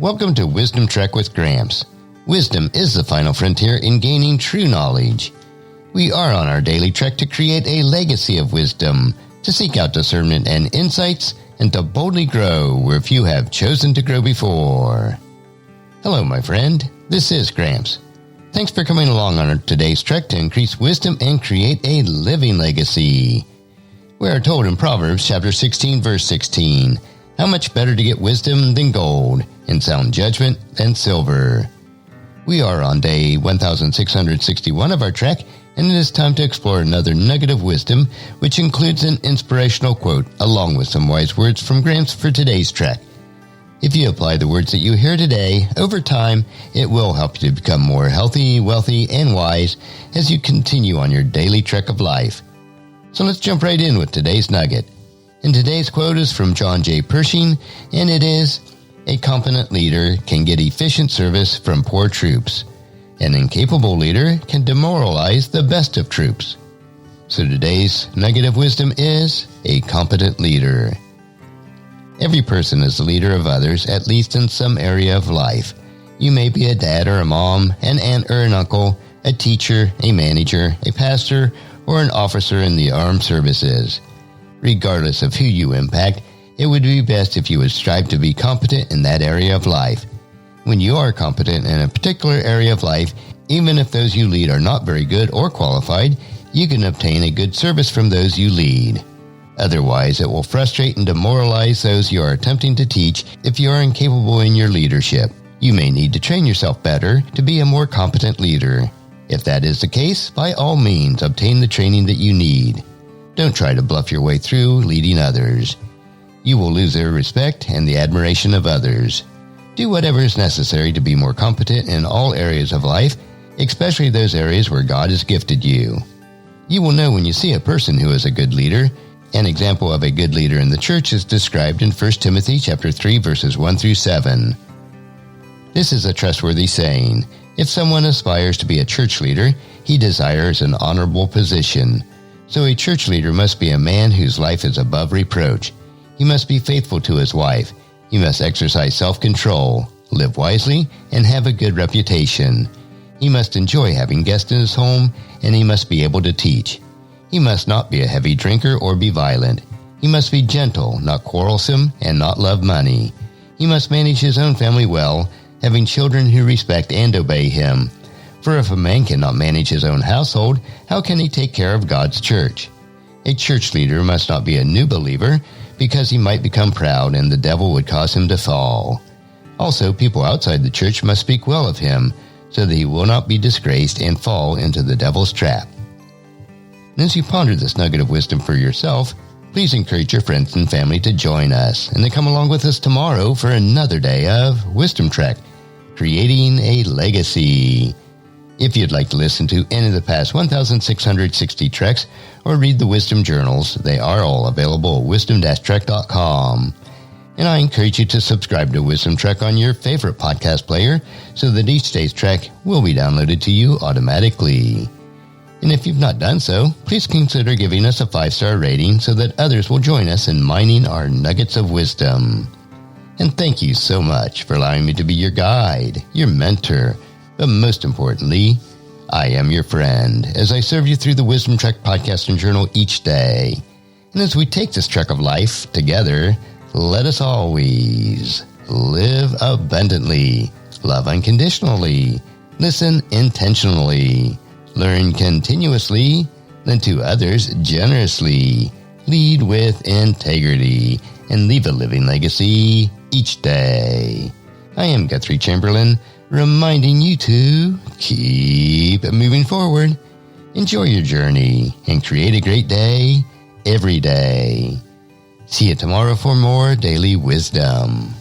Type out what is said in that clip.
Welcome to Wisdom Trek with Gramps. Wisdom is the final frontier in gaining true knowledge. We are on our daily trek to create a legacy of wisdom, to seek out discernment and insights, and to boldly grow where few have chosen to grow before. Hello, my friend. This is Gramps. Thanks for coming along on today's trek to increase wisdom and create a living legacy. We are told in Proverbs chapter 16, verse 16, how much better to get wisdom than gold, and sound judgment than silver. We are on day 1661 of our trek, and it is time to explore another nugget of wisdom, which includes an inspirational quote, along with some wise words from Gramps for today's trek. If you apply the words that you hear today, over time, it will help you to become more healthy, wealthy, and wise as you continue on your daily trek of life. So let's jump right in with today's nugget. And today's quote is from John J. Pershing, and it is, "A competent leader can get efficient service from poor troops. An incapable leader can demoralize the best of troops." So today's nugget of wisdom is a competent leader. Every person is the leader of others, at least in some area of life. You may be a dad or a mom, an aunt or an uncle, a teacher, a manager, a pastor, or an officer in the armed services. Regardless of who you impact, it would be best if you would strive to be competent in that area of life. When you are competent in a particular area of life, even if those you lead are not very good or qualified, you can obtain a good service from those you lead. Otherwise, it will frustrate and demoralize those you are attempting to teach if you are incapable in your leadership. You may need to train yourself better to be a more competent leader. If that is the case, by all means, obtain the training that you need. Don't try to bluff your way through leading others. You will lose their respect and the admiration of others. Do whatever is necessary to be more competent in all areas of life, especially those areas where God has gifted you. You will know when you see a person who is a good leader. An example of a good leader in the church is described in 1 Timothy chapter 3, verses 1 through 7. This is a trustworthy saying. If someone aspires to be a church leader, he desires an honorable position. So a church leader must be a man whose life is above reproach. He must be faithful to his wife. He must exercise self-control, live wisely, and have a good reputation. He must enjoy having guests in his home, and he must be able to teach. He must not be a heavy drinker or be violent. He must be gentle, not quarrelsome, and not love money. He must manage his own family well, having children who respect and obey him. For if a man cannot manage his own household, how can he take care of God's church? A church leader must not be a new believer, because he might become proud and the devil would cause him to fall. Also, people outside the church must speak well of him, so that he will not be disgraced and fall into the devil's trap. And as you ponder this nugget of wisdom for yourself, please encourage your friends and family to join us and to come along with us tomorrow for another day of Wisdom Trek, creating a legacy. If you'd like to listen to any of the past 1,660 treks or read the Wisdom Journals, they are all available at wisdom-trek.com. And I encourage you to subscribe to Wisdom Trek on your favorite podcast player so that each day's trek will be downloaded to you automatically. And if you've not done so, please consider giving us a 5-star rating so that others will join us in mining our nuggets of wisdom. And thank you so much for allowing me to be your guide, your mentor, but most importantly, I am your friend as I serve you through the Wisdom Trek podcast and journal each day. And as we take this trek of life together, let us always live abundantly, love unconditionally, listen intentionally, learn continuously, lend to others generously, lead with integrity, and leave a living legacy each day. I am Guthrie Chamberlain, reminding you to keep moving forward, enjoy your journey, and create a great day every day. See you tomorrow for more daily wisdom.